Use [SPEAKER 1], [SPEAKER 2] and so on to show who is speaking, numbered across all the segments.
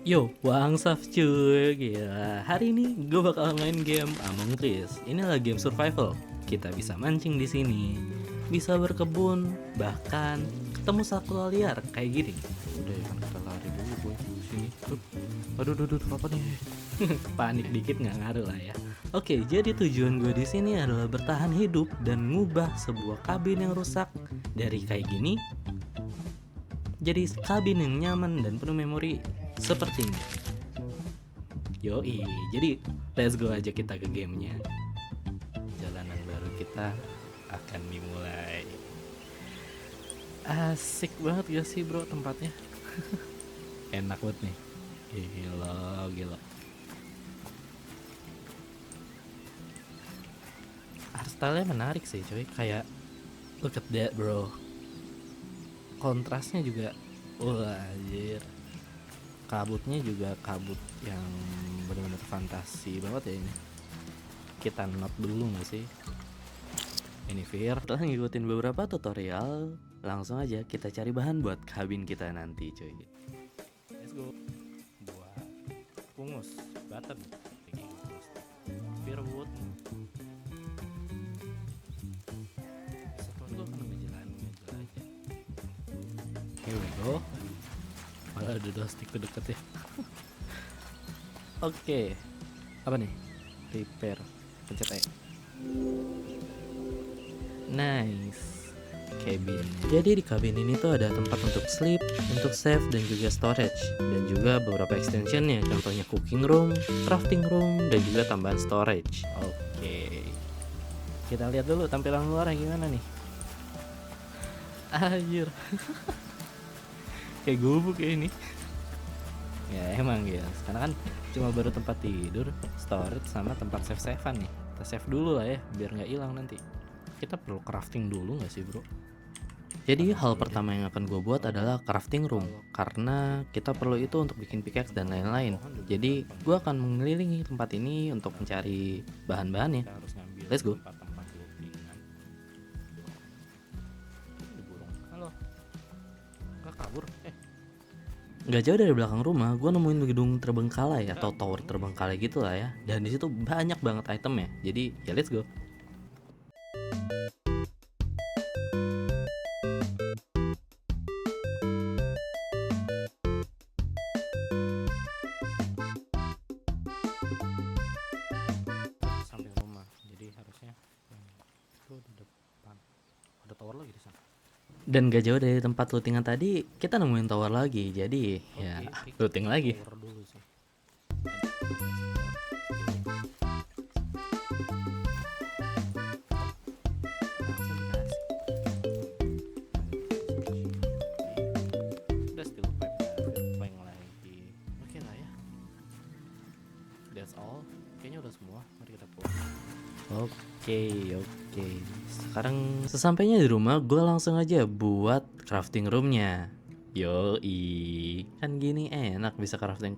[SPEAKER 1] Yo, Wangsaf cuy, gila. Hari ini gue bakal main game Among Us. Inilah game survival. Kita bisa mancing di sini, bisa berkebun, bahkan ketemu satwa liar kayak gini. Udah ya kan kita lari dulu boy di sini. Aduh, apa nih? Panik dikit nggak ngaruh lah ya. Oke, jadi tujuan gue di sini adalah bertahan hidup dan ngubah sebuah kabin yang rusak dari kayak gini jadi kabin yang nyaman dan penuh memori seperti ini. Yoi, jadi let's go aja kita ke gamenya. Jalanan baru kita akan dimulai. Asik banget gak sih bro tempatnya? Enak banget nih. Gila. Art style-nya menarik sih coy. Kayak look at that bro. Kontrasnya juga wah anjir. Kabutnya juga kabut yang benar-benar fantasi banget ya ini. Kita not dulu gak sih? Ini Fir. Setelah ngikutin beberapa tutorial, langsung aja kita cari bahan buat kabin kita nanti cuy. Let's go. Buat pungus, button, Firwood. Setelah itu akan ngejelasin aja. Here we go. Malah ada dusty deket ya. Oke. Apa nih? Repair. Pencet E. Nice. Cabin. Jadi di kabin ini tuh ada tempat untuk sleep, untuk save dan juga storage, dan juga beberapa extensionnya. Contohnya cooking room, crafting room, dan juga tambahan storage. Oke. Kita lihat dulu tampilan luarnya gimana nih. Anjir. Kayak gubuk ya ini. Ya emang ya, karena kan cuma baru tempat tidur, storage sama tempat save-savean nih. Kita save dulu lah ya, biar nggak hilang nanti. Kita perlu crafting dulu nggak sih bro? Jadi hal pertama yang akan gue buat adalah crafting room, karena kita perlu itu untuk bikin pickaxe dan lain-lain. Jadi gue akan mengelilingi tempat ini untuk mencari bahan-bahannya. Let's go. Halo, nggak kabur? Gak jauh dari belakang rumah, gue nemuin gedung terbengkalai atau tower terbengkalai gitu lah ya. Dan di situ banyak banget itemnya. Jadi ya let's go. Samping rumah, jadi harusnya itu di depan. Ada tower lagi di sana. Dan gak jauh dari tempat lootingan tadi, kita nemuin tower lagi. Jadi ya looting lagi. Oke lah ya. That's all. Kayaknya udah semua. Mari kita pulang. Oke. Sekarang sesampainya di rumah, gue langsung aja buat crafting roomnya. Yoi, kan gini enak bisa crafting.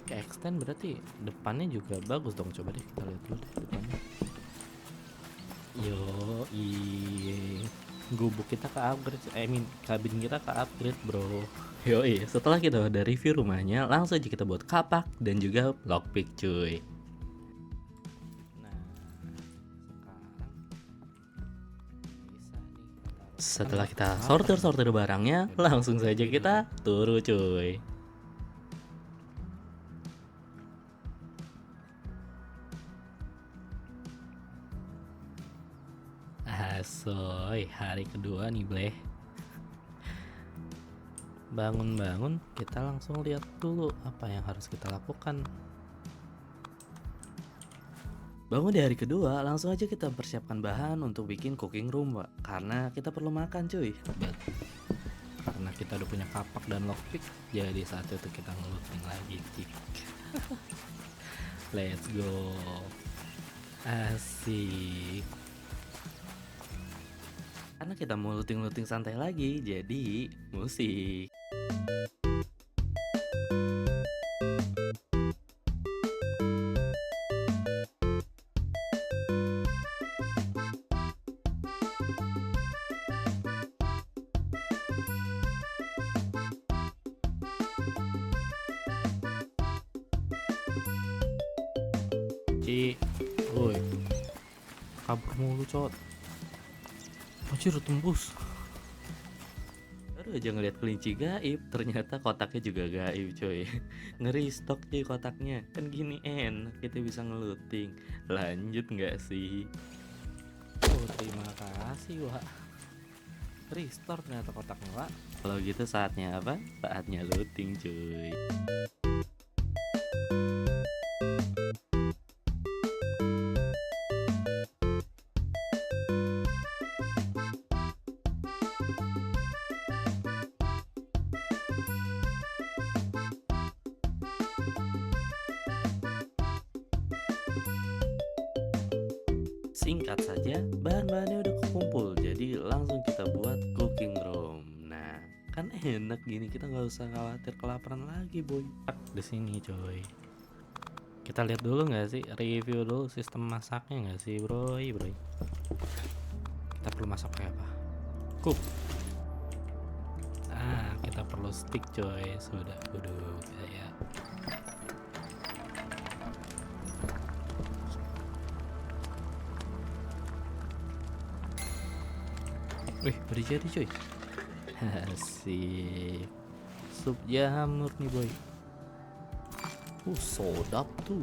[SPEAKER 1] Ke extend berarti depannya juga bagus dong. Coba deh kita lihat dulu deh depannya. Yoi, gubuk kita ke upgrade. Kabin kita ke upgrade bro. Yoi, setelah kita udah review rumahnya, langsung aja kita buat kapak dan juga lockpick cuy. Setelah kita sortir barangnya, langsung saja kita turu cuy. Asoy, hari kedua nih bleh. Bangun, kita langsung lihat dulu apa yang harus kita lakukan. Bangun di hari kedua, langsung aja kita persiapkan bahan untuk bikin cooking room, Pak. Karena kita perlu makan, cuy. Karena kita udah punya kapak dan lockpick, jadi saat itu kita ngelooting lagi, cik. Let's go. Asik. Karena kita mau looting santai lagi, jadi musik. kelinci. Woi, kabur mulu cot. Anjir, tembus. Baru aja ngeliat kelinci gaib, ternyata kotaknya juga gaib coy. Ngeri stok cuy kotaknya. Kan gini enak, kita bisa ngeluting. Lanjut nggak sih? Oh, terima kasih Wak. Restore ternyata kotaknya Wak. Kalau gitu saatnya apa? Saatnya looting cuy. Singkat saja, bahan-bahannya udah kekumpul, jadi langsung kita buat cooking room. Nah, kan enak gini, kita nggak usah khawatir kelaparan lagi, boy. Di sini, coy. Kita lihat dulu nggak sih, review dulu sistem masaknya nggak sih, bro? Kita perlu masak kayak apa? Cook. Ah, kita perlu stick, coy. Sudah, waduh, ya. Wih, udah jadi cuy. Asik. Sup jamur nih boy. Sodap tuh.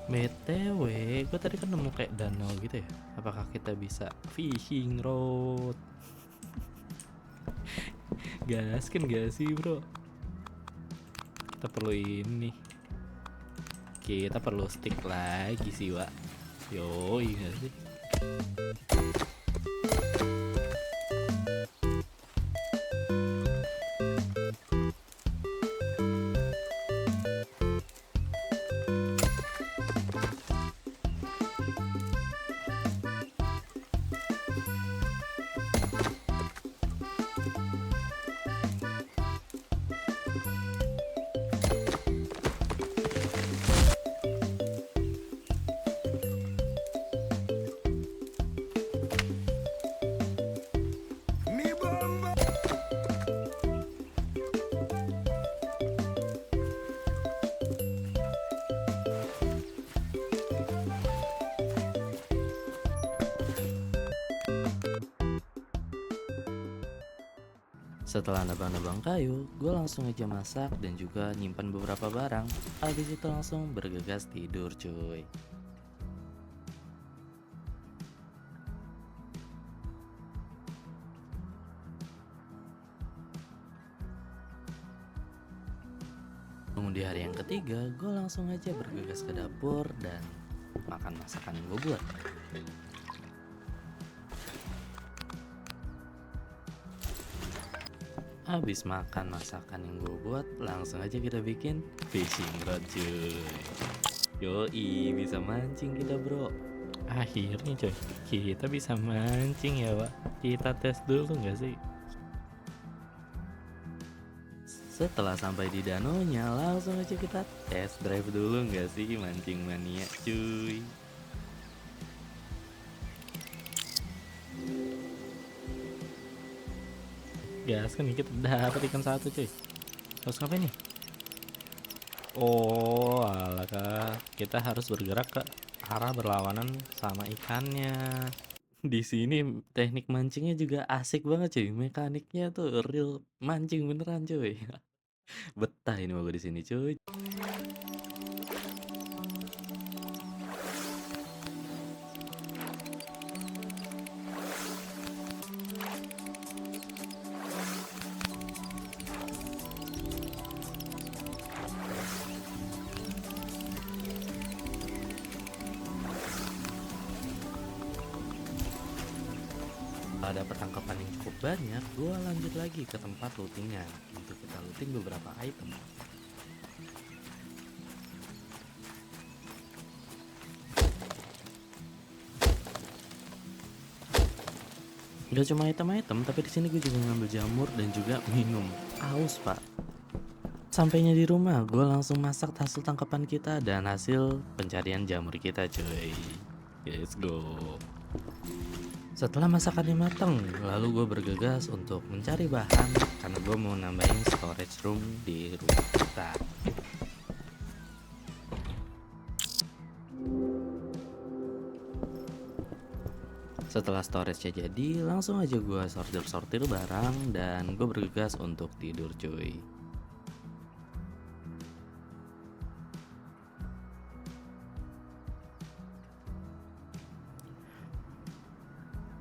[SPEAKER 1] BTW, gue tadi kan nemu kayak danau gitu ya. Apakah kita bisa fishing rod? Gas kan gak sih bro? Kita perlu ini. Kita perlu stick lagi sih Wak. Yoi gak sih? Setelah nebang-nebang kayu, gue langsung aja masak dan juga nyimpan beberapa barang. Habis itu langsung bergegas tidur cuy. Di hari yang ketiga, gue langsung aja bergegas ke dapur dan makan masakan yang gue buat. Habis makan masakan yang gue buat, langsung aja kita bikin fishing rod cuy. Yoi, bisa mancing kita bro. Akhirnya coy, kita bisa mancing ya Pak. Kita tes dulu gak sih? Setelah sampai di danaunya, langsung aja kita test drive dulu gak sih mancing mania cuy. Gas kan dikit, dapat ikan satu cuy. Terus ngapain nih? Oh alah, kita harus bergerak ke arah berlawanan sama ikannya. Di sini teknik mancingnya juga asik banget cuy. Mekaniknya tuh real mancing beneran cuy. Betah ini mau gue di sini cuy. Ada pertangkapan yang cukup banyak, gue lanjut lagi ke tempat lootingan untuk kita looting beberapa item. Gak cuma item-item, tapi di sini gue juga ngambil jamur dan juga minum. Aus pak. Sampainya di rumah, gue langsung masak hasil tangkapan kita dan hasil pencarian jamur kita cuy. Let's go. Setelah masakannya matang, lalu gue bergegas untuk mencari bahan karena gue mau nambahin storage room di rumah kita. Setelah storage-nya jadi, langsung aja gue sortir-sortir barang dan gue bergegas untuk tidur cuy.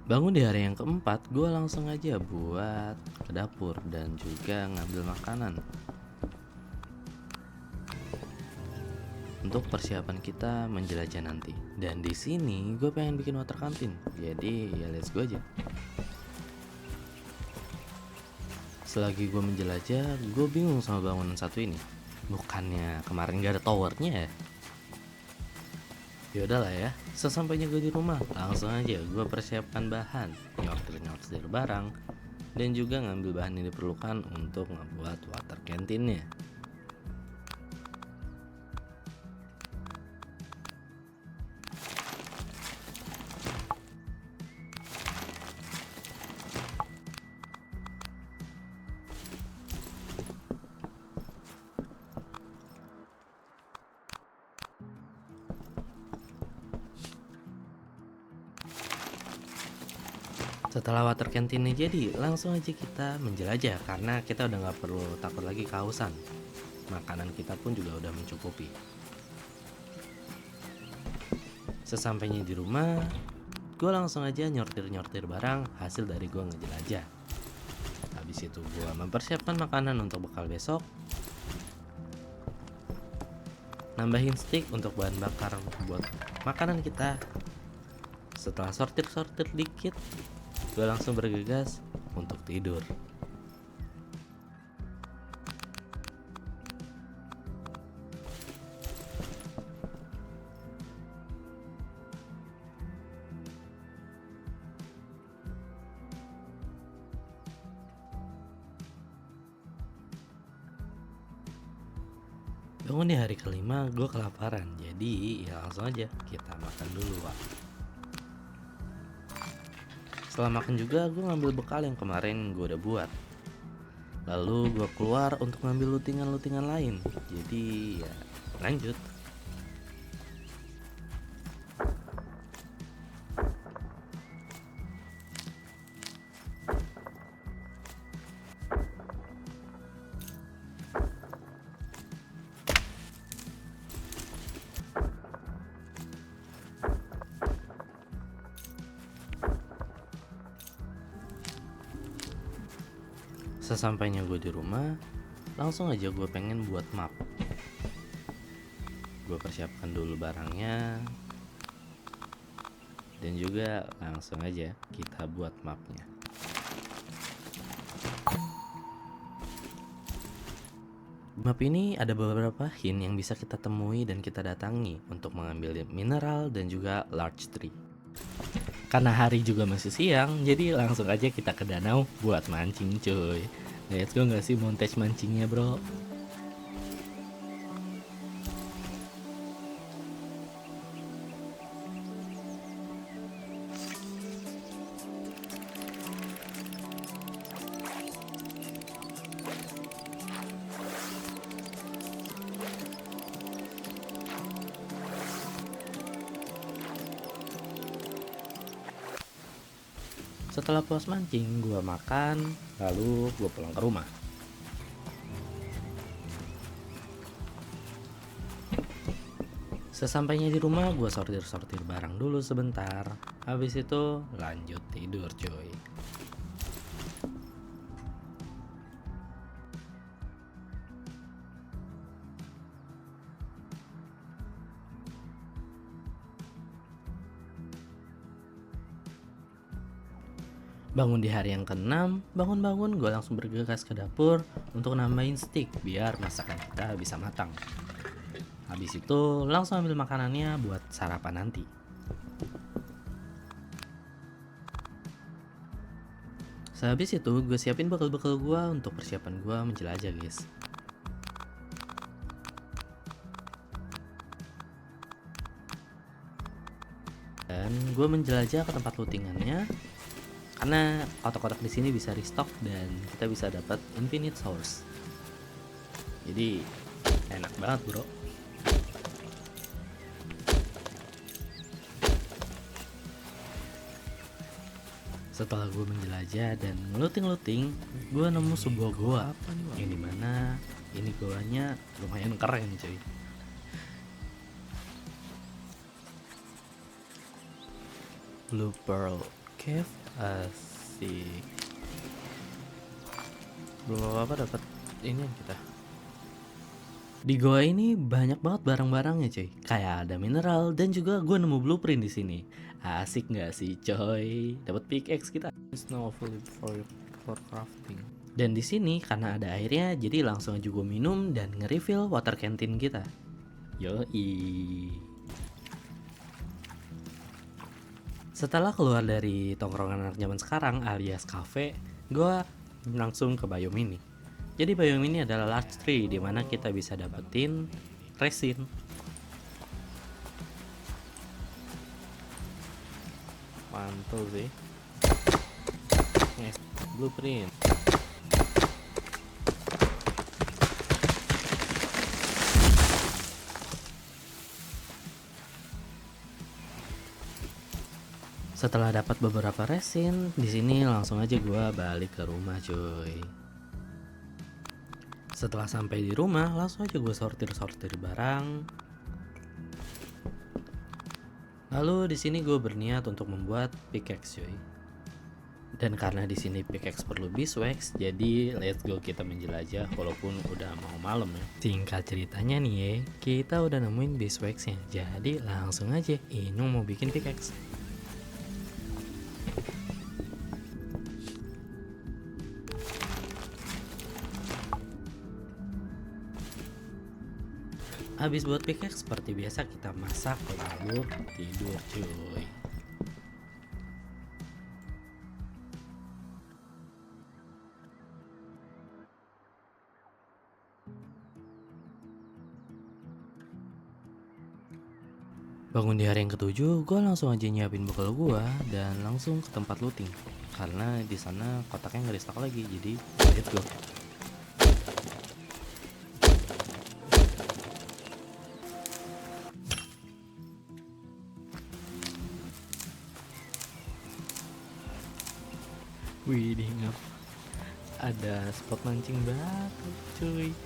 [SPEAKER 1] Bangun di hari yang keempat, gue langsung aja buat ke dapur dan juga ngambil makanan untuk persiapan kita menjelajah nanti. Dan di sini gue pengen bikin water canteen, jadi ya let's go aja. Selagi gue menjelajah, gue bingung sama bangunan satu ini. Bukannya kemarin gak ada towernya ya? Yaudah lah ya, sesampainya gue di rumah, langsung aja gue persiapkan bahan, nyortir barang, dan juga ngambil bahan yang diperlukan untuk ngebuat water canteen-nya. Setelah water canteen jadi, langsung aja kita menjelajah karena kita udah nggak perlu takut lagi kehausan. Makanan kita pun juga udah mencukupi. Sesampainya di rumah, gue langsung aja nyortir barang hasil dari gue ngejelajah. Habis itu gue mempersiapkan makanan untuk bekal besok. Nambahin stick untuk bahan bakar buat makanan kita. Setelah sortir dikit, gue langsung bergegas untuk tidur. Bangun di hari kelima, gue kelaparan. Jadi ya langsung aja kita makan dulu, Pak. Setelah makan juga, gue ngambil bekal yang kemarin gue udah buat. Lalu gue keluar untuk ngambil lutingan lain. Jadi ya lanjut. Sesampainya gue di rumah, langsung aja gue pengen buat map. Gue persiapkan dulu barangnya, dan juga langsung aja kita buat mapnya. Map ini ada beberapa hint yang bisa kita temui dan kita datangi untuk mengambil mineral dan juga large tree. Karena hari juga masih siang, jadi langsung aja kita ke danau buat mancing cuy. Let's go gak sih montage mancingnya bro? Setelah puas mancing, gue makan, lalu gue pulang ke rumah. Sesampainya di rumah, gue sortir barang dulu sebentar. Habis itu lanjut tidur cuy. Bangun di hari yang ke-6, bangun gue langsung bergegas ke dapur untuk nambahin stick biar masakan kita bisa matang. Habis itu langsung ambil makanannya buat sarapan nanti. Sehabis itu gue siapin bekal-bekal gue untuk persiapan gue menjelajah guys. Dan gue menjelajah ke tempat lootingannya. Karena kotak-kotak di sini bisa restock dan kita bisa dapat infinite source. Jadi enak banget bro. Setelah gue menjelajah dan ngeluting-luting, gue nemu sebuah goa.
[SPEAKER 2] Apa nih, Wak?
[SPEAKER 1] Yang dimana ini goanya lumayan keren cuy. Blue Pearl Cave, asik. Belum apa-apa dapat ini kita. Di goa ini banyak banget barang-barangnya cuy. Kayak ada mineral dan juga gue nemu blueprint di sini. Asik nggak sih coy? Dapat pickaxe kita.
[SPEAKER 2] Snow for crafting.
[SPEAKER 1] Dan di sini karena ada airnya, jadi langsung aja gue minum dan nge-refill water canteen kita. Yoi. Setelah keluar dari tongkrongan anak zaman sekarang alias cafe, gue langsung ke biome ini. Jadi biome ini adalah large tree di mana kita bisa dapetin resin.
[SPEAKER 2] Mantul sih. Yes. Blueprint.
[SPEAKER 1] Setelah dapat beberapa resin, di sini langsung aja gue balik ke rumah cuy. Setelah sampai di rumah, langsung aja gue sortir barang. Lalu di sini gue berniat untuk membuat pickaxe cuy. Dan karena di sini pickaxe perlu beeswax, jadi let's go kita menjelajah walaupun udah mau malam ya. Singkat ceritanya nih ya, kita udah nemuin beeswaxnya. Jadi langsung aja Inung mau bikin pickaxe. Habis buat pickaxe seperti biasa kita masak lalu tidur cuy. Bangun di hari yang ketujuh, gue langsung aja nyiapin bekal gue dan langsung ke tempat looting. Karena di sana kotaknya nggak di-stock lagi, jadi let's go. Wih, ngap. Ada spot mancing baru, cuy.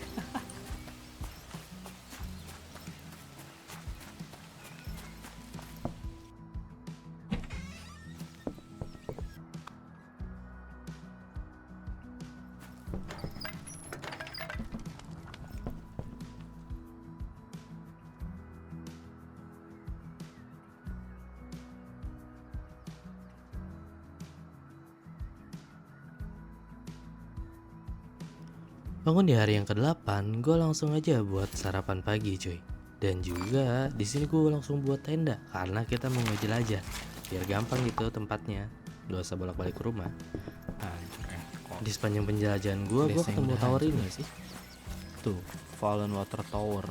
[SPEAKER 1] Bangun di hari yang ke-8, gue langsung aja buat sarapan pagi cuy. Dan juga di sini gue langsung buat tenda karena kita mau ngejelajah. Biar gampang gitu tempatnya. Gak usah bolak-balik ke rumah. Di sepanjang penjelajahan gue ketemu tower ini sih. Tuh,
[SPEAKER 2] Fallen Water Tower.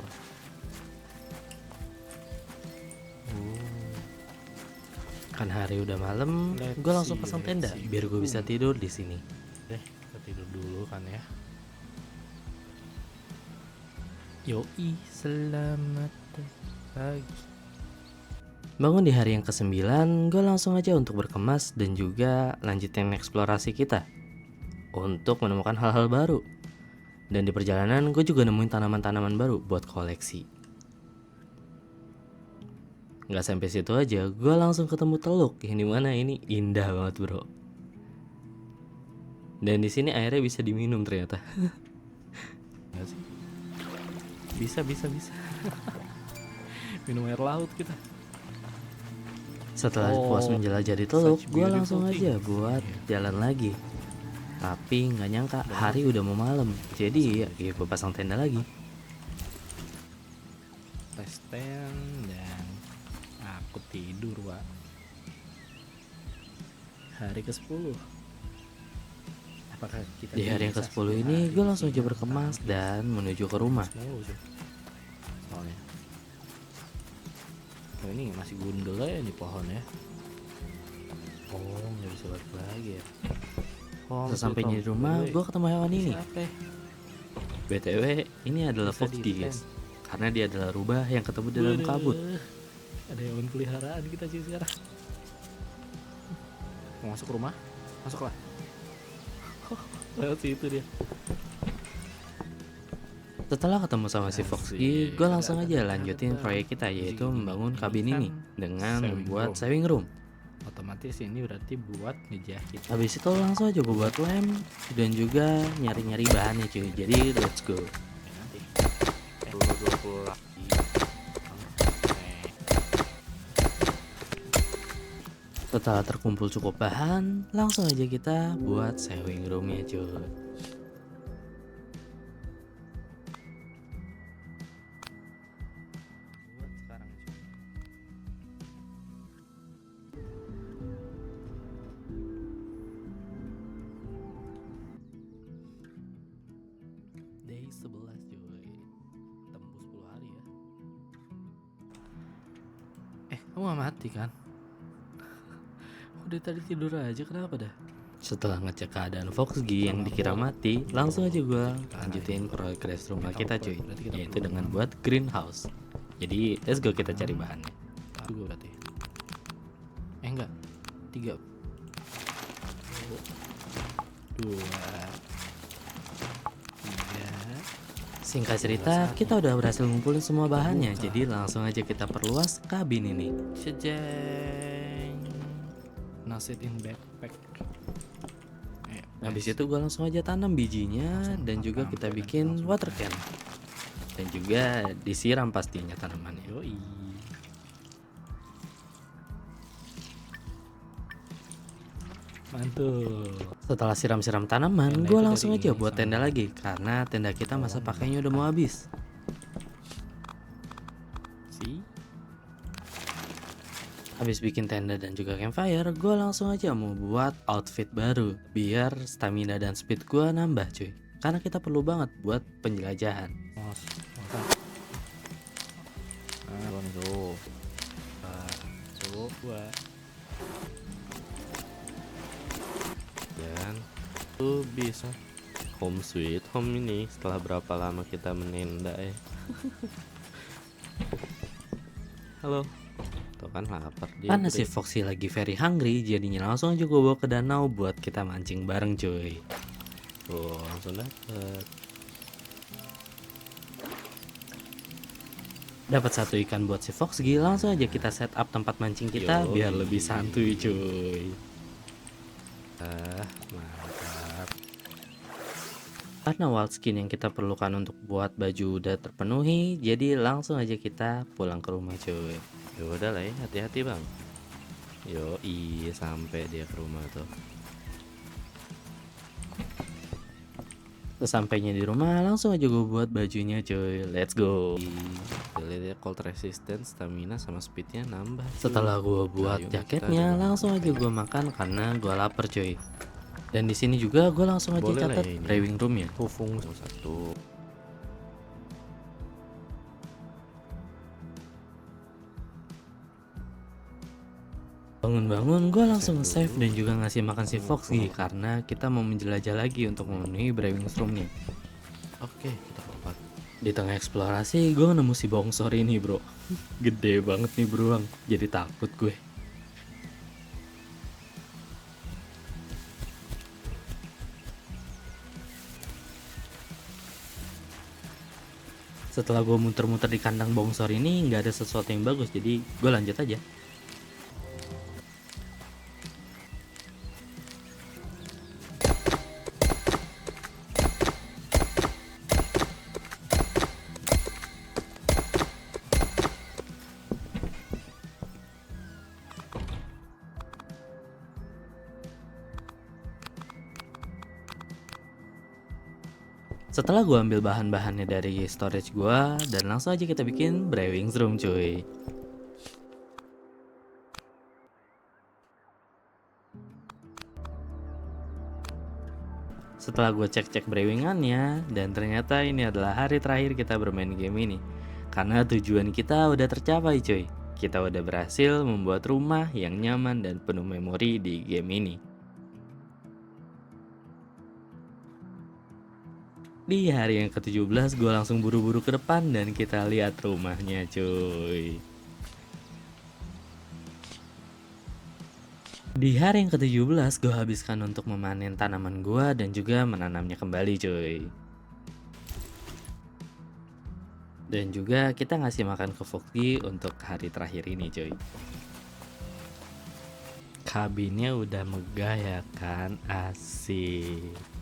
[SPEAKER 1] Kan hari udah malam, gue langsung pasang tenda biar gue bisa tidur di sini.
[SPEAKER 2] Kita tidur dulu kan ya.
[SPEAKER 1] Yoi.
[SPEAKER 2] Selamat pagi.
[SPEAKER 1] Bangun di hari yang ke-9, gue langsung aja untuk berkemas dan juga lanjutin eksplorasi kita untuk menemukan hal-hal baru. Dan di perjalanan gue juga nemuin tanaman-tanaman baru buat koleksi. Gak sampai situ aja, gue langsung ketemu teluk yang dimana ini indah banget bro. Dan di sini airnya bisa diminum ternyata.
[SPEAKER 2] Nggak sih? Bisa. Minum air laut kita.
[SPEAKER 1] Setelah puas menjelajah di teluk, gue langsung aja buat jalan lagi. Tapi nggak nyangka hari udah mau malam, jadi ya gue pasang tenda lagi.
[SPEAKER 2] Tes tent dan aku tidur, Pak. Hari ke-10. Apakah kita
[SPEAKER 1] Di hari yang ke-10 ini gue langsung aja berkemas dan menuju ke rumah.
[SPEAKER 2] Soalnya ini masih gundul ya di pohon ya.
[SPEAKER 1] Oh, nggak bisa balik lagi ya.
[SPEAKER 2] Oh,
[SPEAKER 1] Sesampainya di rumah, gue ketemu hewan ini.
[SPEAKER 2] Siapa?
[SPEAKER 1] BTW, ini adalah
[SPEAKER 2] Bisa
[SPEAKER 1] Foxy
[SPEAKER 2] di-tent.
[SPEAKER 1] guys. Karena dia adalah rubah yang ketemu di dalam kabut.
[SPEAKER 2] Ada hewan peliharaan kita sih sekarang. Mau masuk rumah? Masuklah.
[SPEAKER 1] Lewat situ dia. Setelah ketemu sama si Foxy, gue langsung aja lanjutin proyek kita, yaitu membangun kabin ini dengan membuat sewing room.
[SPEAKER 2] Otomatis ini berarti buat ngejahit.
[SPEAKER 1] Habis itu langsung aja gue buat lem dan juga nyari-nyari bahannya cuy. Jadi let's go.
[SPEAKER 2] Nanti
[SPEAKER 3] 20 lagi.
[SPEAKER 1] Setelah terkumpul cukup bahan, langsung aja kita buat sewing roomnya cuy. Day 11 cuy. Tembus 10 hari ya.
[SPEAKER 2] kamu gak mati kan? Udah tadi tidur aja, kenapa dah?
[SPEAKER 1] Setelah ngecek keadaan Foxy yang dikira mati, langsung aja gue lanjutin proyek rest rumah kita cuy, yaitu dengan buat greenhouse. Jadi let's go kita cari bahannya.
[SPEAKER 2] Tunggu berarti. Enggak. 3 2 3.
[SPEAKER 1] Singkat cerita, kita udah berhasil ngumpulin semua bahannya, jadi langsung aja kita perluas kabin ini.
[SPEAKER 2] Sejeng. Nasit in backpack.
[SPEAKER 1] Habis itu gue langsung aja tanam bijinya dan juga kita bikin water can. Dan juga disiram pastinya tanamannya.
[SPEAKER 2] Yoi. Mantul.
[SPEAKER 1] Setelah siram-siram tanaman,
[SPEAKER 2] Tenda
[SPEAKER 1] gue
[SPEAKER 2] itu
[SPEAKER 1] langsung
[SPEAKER 2] dari
[SPEAKER 1] aja
[SPEAKER 2] ini
[SPEAKER 1] buat
[SPEAKER 2] sama.
[SPEAKER 1] tenda lagi karena tenda kita masa pakainya udah mau habis.
[SPEAKER 2] Si.
[SPEAKER 1] Habis bikin tenda dan juga campfire, gue langsung aja mau buat outfit baru biar stamina dan speed gue nambah cuy. Karena kita perlu banget buat penjelajahan.
[SPEAKER 2] Mos. Tuh. Coba.
[SPEAKER 3] Dan tuh bisa home sweet home ini setelah berapa lama kita menenda ya. Halo. Tuh kan lapar dia.
[SPEAKER 1] Karena si Foxy lagi very hungry, jadinya langsung aja gue bawa ke danau buat kita mancing bareng cuy.
[SPEAKER 3] Tuh langsung dapet.
[SPEAKER 1] Dapat satu ikan buat si Foxy, langsung aja kita set up tempat mancing kita
[SPEAKER 3] Yoi.
[SPEAKER 1] biar lebih santuy cuy.
[SPEAKER 3] Mantap.
[SPEAKER 1] Karena wild skin yang kita perlukan untuk buat baju udah terpenuhi, jadi langsung aja kita pulang ke rumah cuy.
[SPEAKER 3] Ya udah lah ya, hati-hati bang. Yoi, sampai dia ke rumah tuh.
[SPEAKER 1] Sesampainya di rumah, langsung aja gue buat bajunya cuy. Let's go.
[SPEAKER 3] Lihat ya, cold resistance, stamina sama speednya nambah. cuy.
[SPEAKER 1] Setelah gue buat
[SPEAKER 3] Ayo,
[SPEAKER 1] jaketnya,
[SPEAKER 3] kita
[SPEAKER 1] langsung aja gue makan karena gue lapar cuy. Dan di sini juga gue langsung aja
[SPEAKER 3] Boleh lah
[SPEAKER 1] catat
[SPEAKER 3] ya ini.
[SPEAKER 1] brewing room ya.
[SPEAKER 3] fungsi satu.
[SPEAKER 1] Bangun-bangun gue langsung save dan juga ngasih makan si Foxy karena kita mau menjelajah lagi untuk memenuhi brewing room nih.
[SPEAKER 3] Oke, kita lompat.
[SPEAKER 1] Di tengah eksplorasi gue nemu si bongsor ini bro. Gede banget nih beruang, jadi takut gue. Setelah gue muter-muter di kandang bongsor ini nggak ada sesuatu yang bagus, jadi gue lanjut aja. Setelah gue ambil bahan-bahannya dari storage gue, dan langsung aja kita bikin brewing room cuy. Setelah gue cek-cek brewingannya, dan ternyata ini adalah hari terakhir kita bermain game ini. Karena tujuan kita udah tercapai cuy. Kita udah berhasil membuat rumah yang nyaman dan penuh memori di game ini. Di hari yang ke-17 gue langsung buru-buru ke depan dan kita lihat rumahnya cuy. Di hari yang ke-17 gue habiskan untuk memanen tanaman gue dan juga menanamnya kembali cuy. Dan juga kita ngasih makan ke Foxy untuk hari terakhir ini cuy. Kabinnya udah megah ya kan, asik.